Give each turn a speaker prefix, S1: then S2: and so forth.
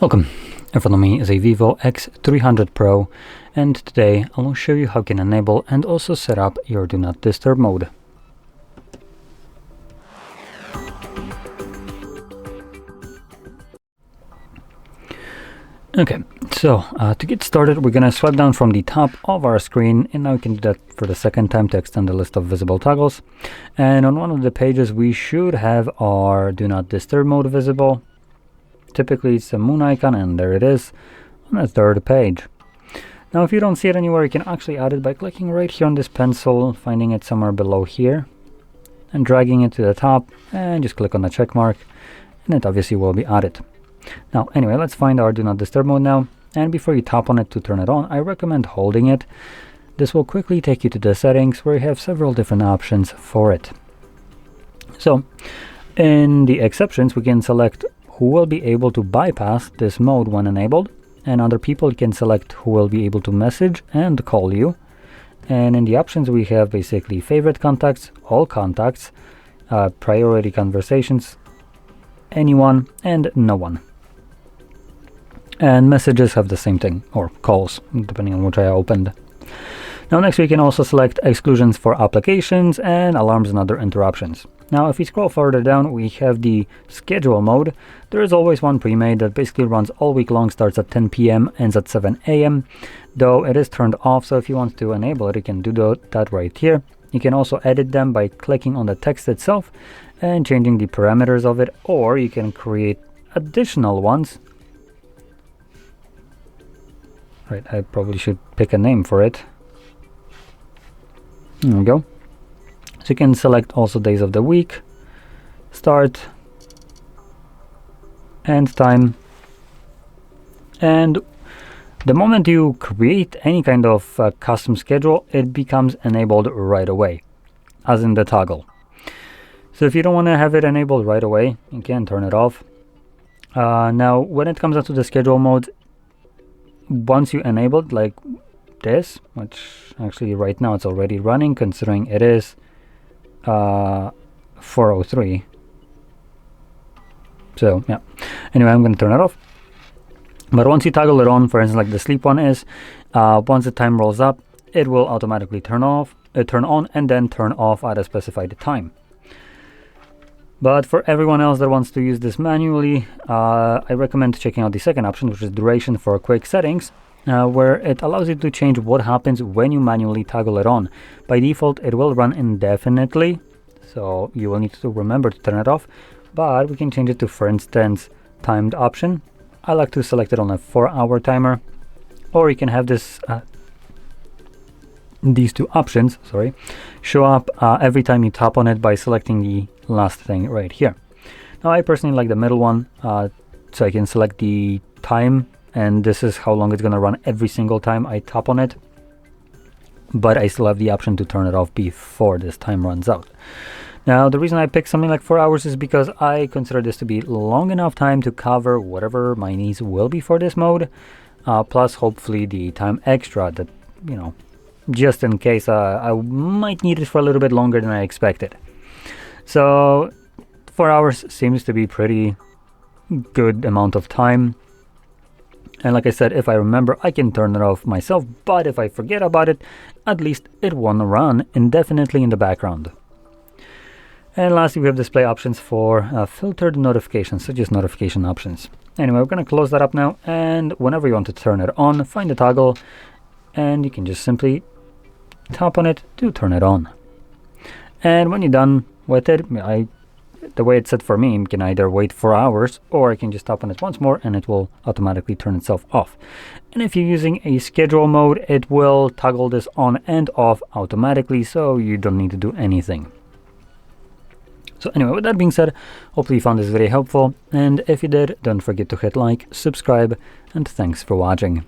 S1: Welcome. In front of me is a VIVO X300 Pro, and today I will show you how you can enable and also set up your Do Not Disturb mode. Okay, so to get started, we're going to swipe down from the top of our screen, and now we can do that for the second time to extend the list of visible toggles. And on one of the pages, we should have our Do Not Disturb mode visible. Typically, it's a moon icon, and there it is on the third page. Now, if you don't see it anywhere, you can actually add it by clicking right here on this pencil, finding it somewhere below here, and dragging it to the top, and just click on the check mark, and it obviously will be added. Now, anyway, let's find our Do Not Disturb mode now, and before you tap on it to turn it on, I recommend holding it. This will quickly take you to the settings where you have several different options for it. So, in the exceptions, we can select who will be able to bypass this mode when enabled, and other people can select who will be able to message and call you. And in the options, we have basically favorite contacts, all contacts, priority conversations, anyone, and no one. And messages have the same thing, or calls, depending on which I opened. Now next we can also select exclusions for applications and alarms and other interruptions. Now if we scroll further down, we have the schedule mode. There is always one pre-made that basically runs all week long, starts at 10 p.m, ends at 7 a.m, though it is turned off, so if you want to enable it, you can do that right here. You can also edit them by clicking on the text itself and changing the parameters of it, or you can create additional ones. Right, I probably should pick a name for it. There we go. So you can select also days of the week, start, end time, and the moment you create any kind of custom schedule, it becomes enabled right away, as in the toggle. So if you don't want to have it enabled right away, you can turn it off. Now, when it comes down to the schedule mode, once you enable it like this, which actually right now it's already running, considering it is 4:03. So yeah. Anyway, I'm going to turn it off. But once you toggle it on, for instance, like the sleep one is, once the time rolls up, it will automatically turn on, and then turn off at a specified time. But for everyone else that wants to use this manually, I recommend checking out the second option, which is duration for quick settings, where it allows you to change what happens when you manually toggle it on. By default, it will run indefinitely, so you will need to remember to turn it off, but we can change it to, for instance, timed option. I like to select it on a 4-hour timer, or you can have this these two options, show up every time you tap on it by selecting the last thing right here. Now I personally like the middle one, so I can select the time, and this is how long it's going to run every single time I tap on it, but I still have the option to turn it off before this time runs out. Now the reason I picked something like 4 hours is because I consider this to be long enough time to cover whatever my needs will be for this mode, plus hopefully the time extra that, you know, just in case I might need it for a little bit longer than I expected. So 4 hours seems to be pretty good amount of time. And like I said, if I remember, I can turn it off myself, but if I forget about it, at least it won't run indefinitely in the background. And lastly, we have display options for filtered notifications, such as notification options. Anyway, we're going to close that up now, and whenever you want to turn it on, find the toggle, and you can just simply tap on it to turn it on. And when you're done with it, the way it's set for me, you can either wait 4 hours, or I can just tap on it once more and it will automatically turn itself off. And if you're using a schedule mode, it will toggle this on and off automatically, so you don't need to do anything. So anyway, with that being said, hopefully you found this video helpful, and if you did, don't forget to hit like, subscribe, and thanks for watching.